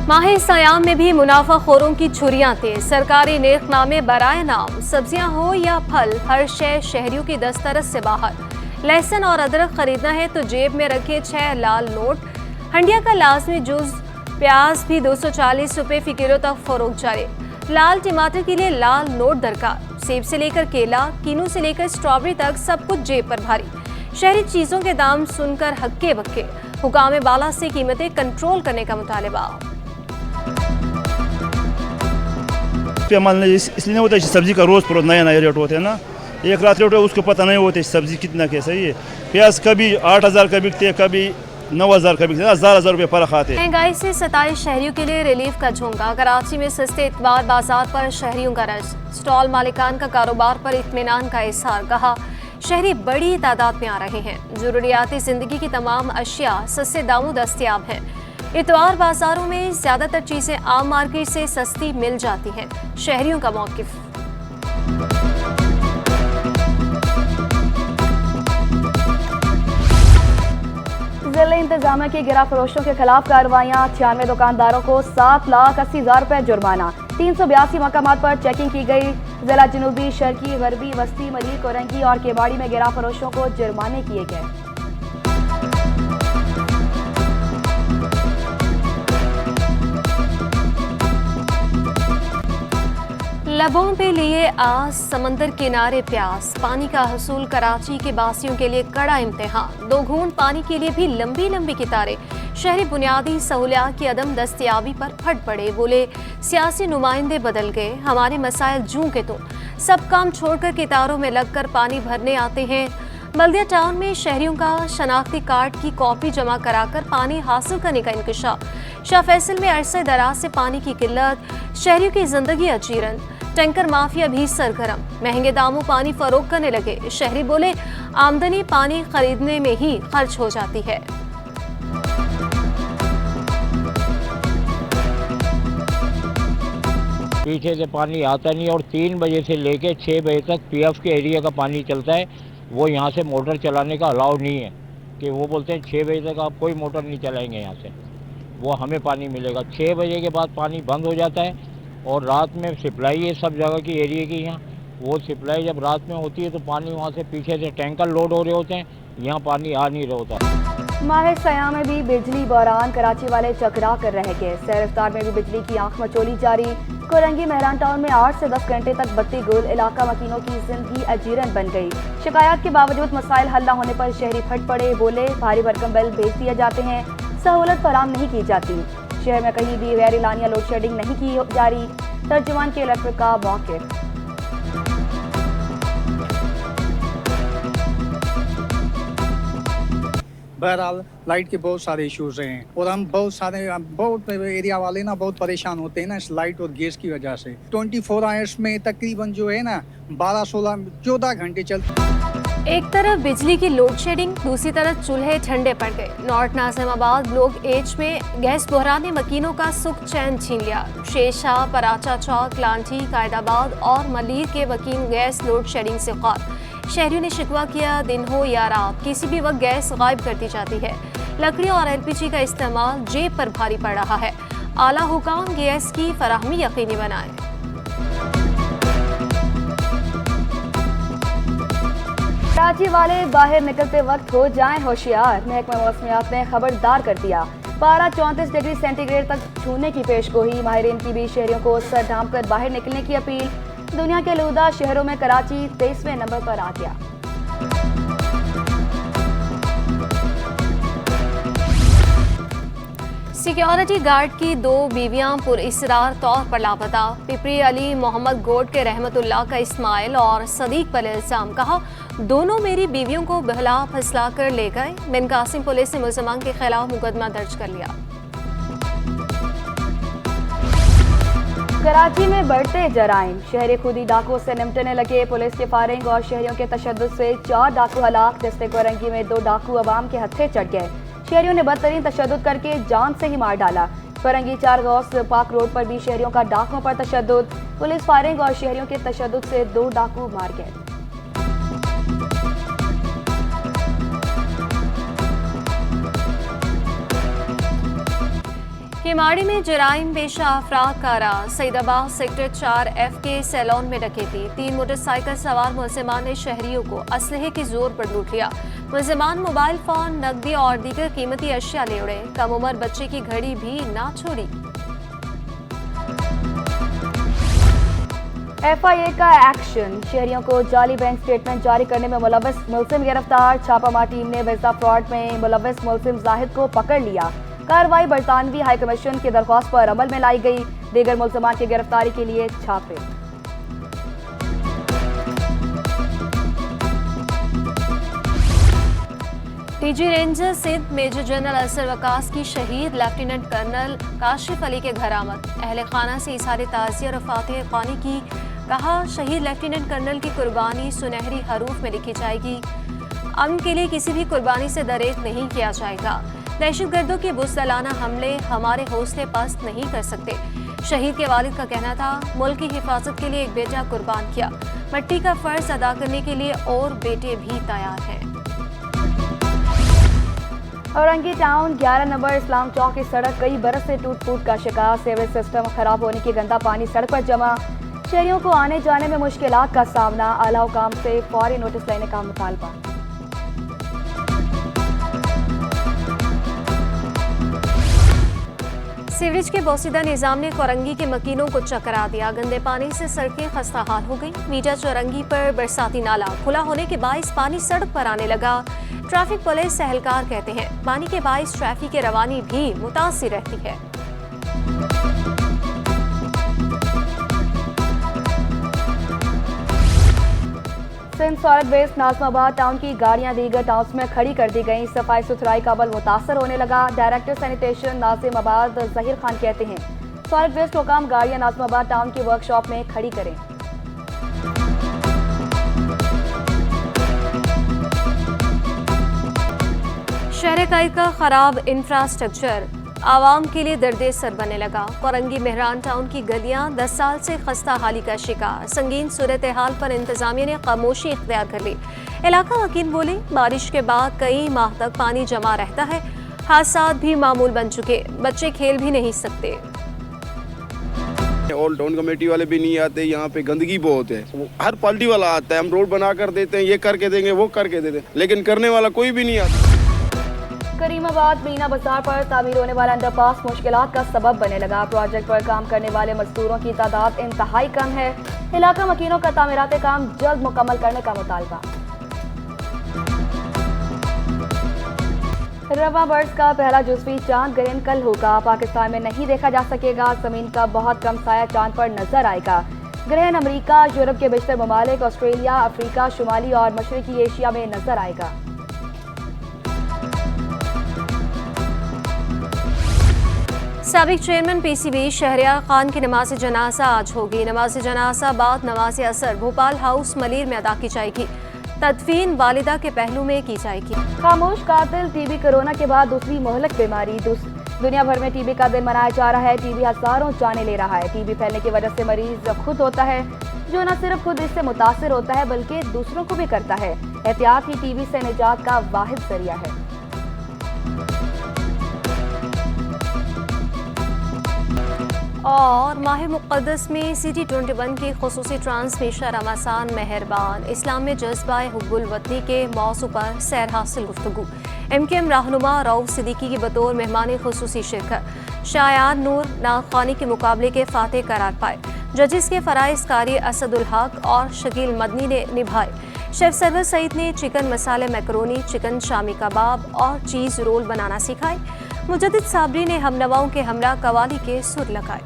माह सयाम में भी मुनाफाखोरों की छुरियां तेज। सरकारी नेकनामे बराए नाम, सब्जियां हो या फल, हर शय शहरियों की दस्तरस से बाहर। लहसुन और अदरक खरीदना है तो जेब में रखे 6 लाल नोट। हंडिया का लाजमी जुज, प्याज भी 240 रुपए फी किलो तक फरोख्त जारी। लाल टमाटर के लिए लाल नोट दरकार। सेब से लेकर केला, कीनू से लेकर स्ट्रॉबेरी तक सब कुछ जेब पर भारी। शहरी चीजों के दाम सुनकर हक्के बक्के। हुकाम बाला से कीमतें कंट्रोल करने का मुतालबा। इसलिए नहीं होता है, सब्जी का रोज पर नया नया रेट होते हैं ना, एक रात रेट है उसको पता नहीं होता सब्जी कितना कैसा है। प्याज कभी 8,000 का बिकते हैं, कभी 9,000 का बिकते हैं, 1,000 रुपये फर्क आते हैं। महंगाई से 27 शहरियों के लिए रिलीफ का झोंका। कराची में सस्ते इतवार बाजार पर शहरियों का रश। स्टॉल मालिकान का कारोबार पर इत्मीनान का इजहार। कहा शहरी बड़ी तादाद में आ रहे हैं। जरूरियाती जिंदगी की तमाम अशिया सस्ते दामों दस्तयाब हैं। इतवार बाजारों में ज्यादातर चीजें आम मार्केट से सस्ती मिल जाती हैं। शहरियों का मौकिफ। जिला इंतजामिया की गिरा फरोशों के खिलाफ कार्रवाइयाँ। 96 दुकानदारों को 7,80,000 रुपए जुर्माना। 382 मकामात पर चेकिंग की गई। जिला जनूबी, शर्की, गरबी, वस्ती, मलिक, कोरंगी और केबाड़ी में गिरा फरोशों को जुर्माने किए गए। लबों पे लिए आस, समंदर किनारे प्यास। पानी का हसूल कराची के बासियों के लिए कड़ा इम्तिहान। 2 घूंट पानी के लिए भी लंबी लंबी कितारें। शहरी बुनियादी सहूलियात की अदम दस्तयाबी पर फट पड़े। बोले सियासी नुमाइंदे बदल गए, हमारे मसाइल जूं के तुम। सब काम छोड़कर कितारों में लगकर पानी भरने आते हैं। बल्दिया टाउन में शहरियों का शनाख्ती कार्ड की कॉपी जमा कराकर पानी हासिल करने का इंकशाफ। शाह फैसल में अरसे दराज से पानी की किल्लत, शहरियों की जिंदगी अजीरन। टैंकर माफिया भी सरगर्म, महंगे दामों पानी फरोख्त करने लगे। शहरी बोले आमदनी पानी खरीदने में ही खर्च हो जाती है। पीछे से पानी आता नहीं और 3 बजे से लेकर 6 बजे तक पीएफ के एरिया का पानी चलता है। वो यहाँ से मोटर चलाने का अलाउ नहीं है कि वो बोलते हैं 6 बजे तक आप कोई मोटर नहीं चलाएंगे यहाँ से, वो हमें पानी मिलेगा। 6 बजे के बाद पानी बंद हो जाता है और रात में सप्लाई है सब जगह की एरिया की। यहाँ वो सप्लाई जब रात में होती है तो पानी वहाँ से पीछे से टैंकर लोड हो रहे होते हैं, यहाँ पानी आ नहीं रहा होता। माह सयाम में भी बिजली बहरान, कराची वाले चकरा कर रह गए। सैर इफ्तार में भी बिजली की आंख मचोली जारी। कोरंगी मेहरान टाउन में 8 से 10 घंटे तक बत्ती गुल। इलाका मकीनों की जिंदगी अजीरन बन गई। शिकायत के बावजूद मसाइल हल न होने पर शहरी फट पड़े। बोले भारी भरकम बिल भेज दिए जाते हैं, सहूलत फराम नहीं की जाती। शहर में कहीं भी गैर एलानिया लोड शेडिंग नहीं की जा रही। तर्जुमान के इलेक्ट्रिक का मौक़िफ़। बहरहाल लाइट के बहुत सारे इश्यूज हैं और हम बहुत एरिया वाले ना बहुत परेशान होते हैं ना इस लाइट और गैस की वजह से। 24 आवर्स में तकरीबन जो है ना 12, 16, 14 घंटे चलते। एक तरफ बिजली की लोड शेडिंग, दूसरी तरफ चूल्हे ठंडे पड़ गए। नॉर्थ नाजिमाबाद ब्लॉक एच में गैस बहरान ने मकीनों का सुख चैन छीन लिया। शेरशाह, पराचा चौक, लांठी, कायदाबाद और मलिर के मकीन गैस लोड शेडिंग से खार। शहरियों ने शिकवा किया, दिन हो या रात किसी भी वक्त गैस गायब कर दी जाती है। लकड़ी और LPG का इस्तेमाल जेब पर भारी पड़ रहा है। आला हुकाम गैस की फराहमी यकीनी बनाए। कराची वाले बाहर निकलते वक्त हो जाएं होशियार। महकमा मौसमियात ने खबरदार कर दिया। पारा 34 डिग्री सेंटीग्रेड तक छूने की पेशगोई। माहिरीन की भी शहरियों को सर ढांप कर बाहर निकलने की अपील। दुनिया के आलूदा शहरों में कराची 23वें नंबर पर आ गया। सिक्योरिटी गार्ड की 2 बीवियां पुरइसरार तौर पर लापता। पिपरी अली मोहम्मद गोड के रहमतुल्लाह का इस्माइल और सदीक पर इल्जाम। कहा दोनों मेरी बीवियों को बहला फसला कर ले गए। बिन कासिम पुलिस ने मुलजमान के खिलाफ मुकदमा दर्ज कर लिया। कराची में बढ़ते जराइम। शहरी खुदी डाकुओं से निपटने लगे। पुलिस के फायरिंग और शहरियों के तशद्दुद से 4 डाकू हलाक। दस्ते कोरंगी में 2 डाकू अवाम के हत्थे चढ़ गए। शहरियों ने बदतरीन तशद्दुद करके जान से ही मार डाला। कोरंगी 4 गौस पार्क रोड पर भी शहरियों का डाकुओं पर तशद्दुद। पुलिस फायरिंग और शहरियों के तशद्दुद से 2 डाकू मार गए। केमाड़ी में जराइम पेशा अफराद का राज। सईदाबाद सेक्टर 4F के सैलून में डकैती। 3 मोटरसाइकिल सवार मुलजिमान ने शहरियों को असलहे के जोर पर लूट लिया। मुलजिमान मोबाइल फोन, नकदी और दीगर कीमती अशिया ले उड़े। कम उम्र बच्चे की घड़ी भी ना छोड़ी। FIA का एक्शन। शहरियों को जाली बैंक स्टेटमेंट जारी करने में मुलव्वस मुलजिम गिरफ्तार। छापामार टीम ने वीजा फ्रॉड में मुलव्वस मुलजिम जाहिद को पकड़ लिया। कार्रवाई बरतानवी हाई कमीशन की दरख्वास्त पर अमल में लाई गई। दीगर मुलजिमान की गिरफ्तारी के लिए छापे। DG ranger Sindh major general Azhar Waqas की शहीद लेफ्टिनेंट कर्नल काशिफ अली के घर आमद। अहले खाना से इज़हार ताज़ियत और फातिह ख्वानी की। कहा, शहीद लेफ्टिनेंट कर्नल की कुर्बानी सुनहरी हरूफ में लिखी जाएगी। अमन के लिए किसी भी कुर्बानी से दरेज नहीं किया जाएगा। दहशतगर्दों के बुज़दिलाना हमले हमारे हौसले पस्त नहीं कर सकते। शहीद के वालिद का कहना था, मुल्क की हिफाजत के लिए एक बेटा कुर्बान किया। मट्टी का फर्ज अदा करने के लिए और बेटे भी तैयार हैं। औरंगी टाउन 11 नंबर इस्लाम चौक की सड़क कई बरस से टूट फूट का शिकार। सीवरेज सिस्टम खराब होने की गंदा पानी सड़क पर जमा। शहरियों को आने जाने में मुश्किलात का सामना। आला हुकाम से फौरी नोटिस लेने का मुतालबा। सीवरेज के बोसीदा निजाम ने कोरंगी के मकीनों को चकरा दिया। गंदे पानी से सड़कें खस्ता हाल हो गई। मीजा चौरंगी पर बरसाती नाला खुला होने के बाइस पानी सड़क पर आने लगा। ट्रैफिक पुलिस एहलकार कहते हैं, पानी के बाइस ट्रैफिक की रवानी भी मुतासिर रहती है। Sindh solid waste Nazimabad town की गाड़ियां दीगर टाउन्स में खड़ी कर दी गई। सफाई सुथराई का अमल मुतासर होने लगा। डायरेक्टर सैनिटेशन नाज़िमाबाद जहीर खान कहते हैं, सॉलिड वेस्ट हुकाम गाड़ियां नाज़िमाबाद टाउन की वर्कशॉप में खड़ी करें। शहर कायद का खराब इंफ्रास्ट्रक्चर आवाम के लिए दर्दे सर बनने लगा। कोरंगी मेहरान टाउन की गलियां 10 साल से खस्ता हाली का शिकार। संगीन सूरत हाल पर इंतजामिया ने खामोशी इख्तियार कर ली। इलाका वकील बोले, बारिश के बाद कई माह तक पानी जमा रहता है। हादसात भी मामूल बन चुके। बच्चे खेल भी नहीं सकते। ऑल टाउन कमेटी वाले भी नहीं आते। यहाँ पे गंदगी बहुत है। हर पार्टी वाला आता है, हम रोड बना कर देते हैं, ये करके देंगे, वो करके देते हैं, लेकिन करने वाला कोई भी नहीं आता। करीमाबाद मीना बाजार पर तामीर होने वाला अंडरपास मुश्किलात का सबब बनने लगा। प्रोजेक्ट पर काम करने वाले मजदूरों की तादाद इंतहाई कम है। इलाका मकीनों का तामीराती काम जल्द मुकम्मल करने का मुतालबा। रवा बर्ड्स का पहला जुज़वी चांद ग्रहण कल होगा। पाकिस्तान में नहीं देखा जा सकेगा। जमीन का बहुत कम साया चांद पर नजर आएगा। ग्रहण अमेरिका, यूरोप के बेशतर ममालिक, ऑस्ट्रेलिया, अफ्रीका, शुमाली और मशरकी एशिया में नजर आएगा। साबिक चेयरमैन PCB शहरियार खान की नमाज जनाजा आज होगी। नमाज जनाजा बाद नमाज असर भोपाल हाउस मलीर में अदा की जाएगी। तदफीन वालिदा के पहलू में की जाएगी। खामोश कातिल TB कोरोना के बाद दूसरी मोहलक बीमारी। दुनिया भर में TB का दिन मनाया जा रहा है। TB हजारों जाने ले रहा है। TB फैलने की वजह से मरीज खुद होता है, जो न सिर्फ खुद इससे मुतासिर होता है बल्कि दूसरों को भी करता है। एहतियात ही TB से निजात का वाहिद जरिया है। और माह मुक़द्दस में CT21 की खुसूसी ट्रांसमिशन रमज़ान मेहरबान इस्लाम में जज्बा हुब्बुल वतनी के मौज़ू पर सैर हासिल गुफ्तगू। MKM रहनुमा रऊफ सिद्दीकी की बतौर मेहमान खुसूसी शिरकत। शायान नूर नागखानी के मुकाबले के फातेह करार पाए। जजिस के फ़राइज़ कारी असदुल हक और शकील मदनी ने निभाए। शेफ सरवर सईद ने चिकन मसाले मैकरोनी, चिकन शामी कबाब और चीज़ रोल बनाना सिखाए। मुजद्दिद साबरी ने हमनवाओं के हमरा कवाली के सुर लगाए।